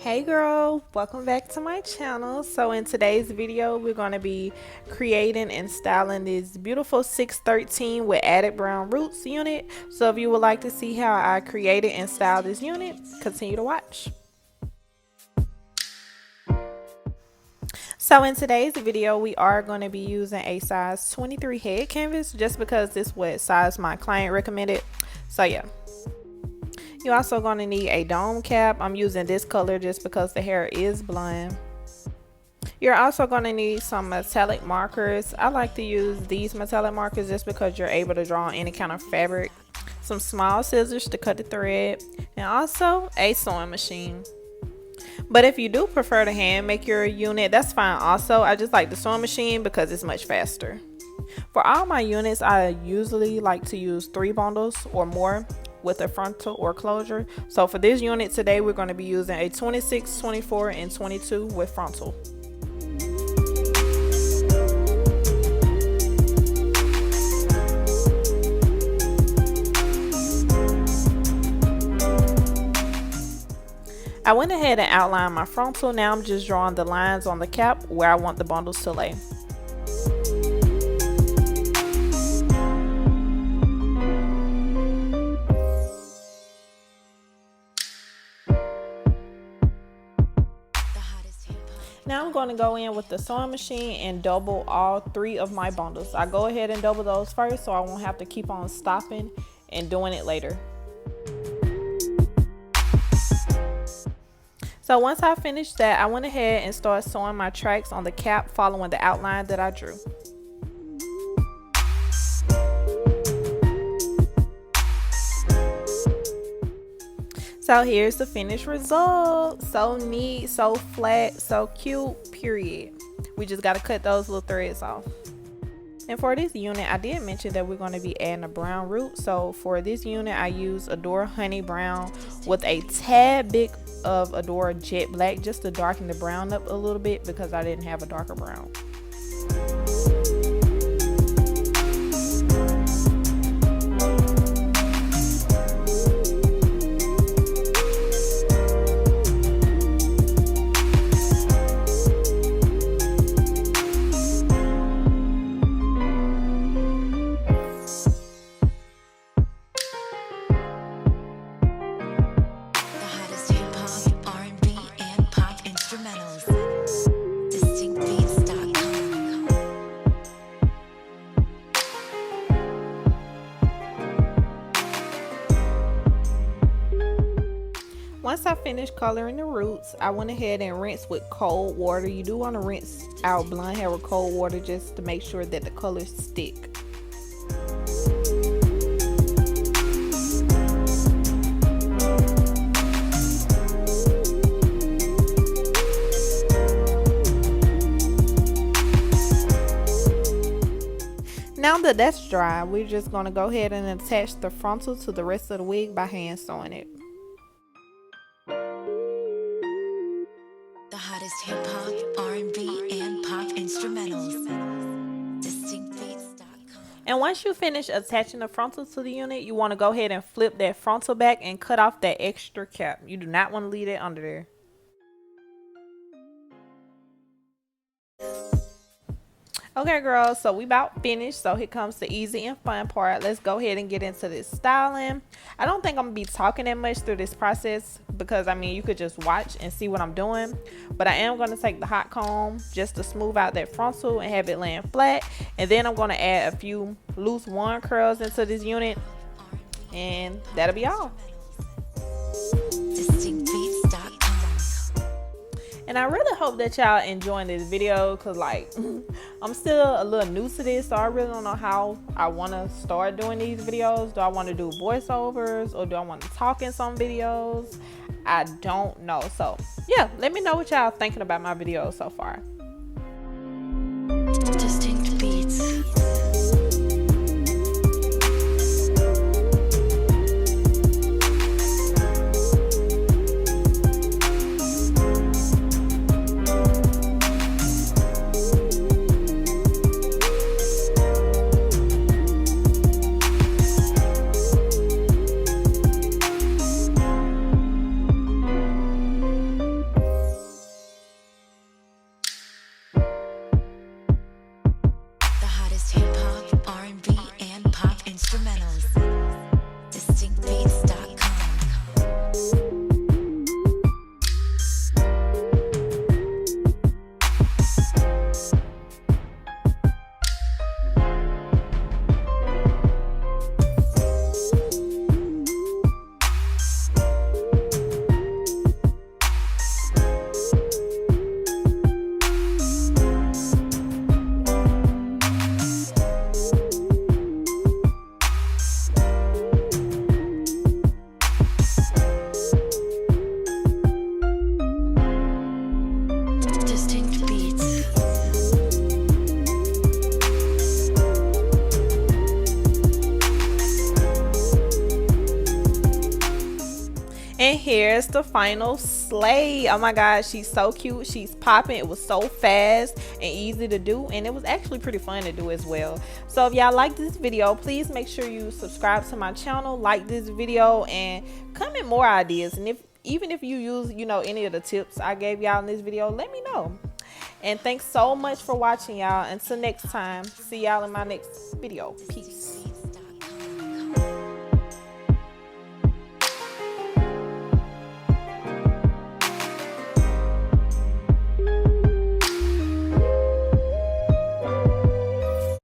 Hey girl, welcome back to my channel. So in today's video we're going to be creating and styling this beautiful 613 with added brown roots unit. So if you would like to see how I created and styled this unit, continue to watch. So in today's video we are going to be using a size 23 head canvas just because this is what size my client recommended. So yeah. You're also going to need a dome cap. I'm using this color just because the hair is blonde. You're also going to need some metallic markers. I like to use these metallic markers just because you're able to draw on any kind of fabric. Some small scissors to cut the thread, and also a sewing machine. But if you do prefer to hand make your unit, that's fine also. I just like the sewing machine because it's much faster. For all my units, I usually like to use 3 bundles or more with a frontal or closure. So for this unit today, we're going to be using a 26, 24, and 22 with frontal. I went ahead and outlined my frontal. Now I'm just drawing the lines on the cap where I want the bundles to lay. Now I'm going to go in with the sewing machine and double all 3 of my bundles. I go ahead and double those first so I won't have to keep on stopping and doing it later. So once I finished that, I went ahead and started sewing my tracks on the cap following the outline that I drew. So here's the finished result. So neat, so flat, so cute, period. We just got to cut those little threads off. And for this unit, I did mention that we're going to be adding a brown root. So for this unit, I used Adore Honey Brown with a tad bit of Adore Jet Black just to darken the brown up a little bit because I didn't have a darker brown. Once I finished coloring the roots, I went ahead and rinsed with cold water. You do want to rinse out blonde hair with cold water just to make sure that the colors stick. Now that that's dry, we're just going to go ahead and attach the frontal to the rest of the wig by hand sewing it. The hottest hip hop, R&B, and pop instrumentals. DistinctBeats.com. And once you finish attaching the frontal to the unit, you want to go ahead and flip that frontal back and cut off that extra cap. You do not want to leave it under there. Okay girls, so we about finished. So here comes the easy and fun part. Let's go ahead and get into this styling. I don't think I'm gonna be talking that much through this process because I mean you could just watch and see what I'm doing, but I am going to take the hot comb just to smooth out that frontal and have it laying flat, and then I'm going to add a few loose wand curls into this unit, and that'll be all. DistinctBeats.com. And I really hope that y'all enjoying this video because like I'm still a little new to this, so I really don't know how I want to start doing these videos. Do I want to do voiceovers or do I want to talk in some videos? I don't know. So yeah, let me know what y'all thinking about my videos so far. Distinct Beats. And here's the final slay. Oh my god, she's so cute, she's popping. It was so fast and easy to do, and it was actually pretty fun to do as well. So if y'all like this video, please make sure you subscribe to my channel, like this video, and comment more ideas. And if even if you use, you know, any of the tips I gave y'all in this video, let me know. And thanks so much for watching, y'all. Until next time, see y'all in my next video. Peace.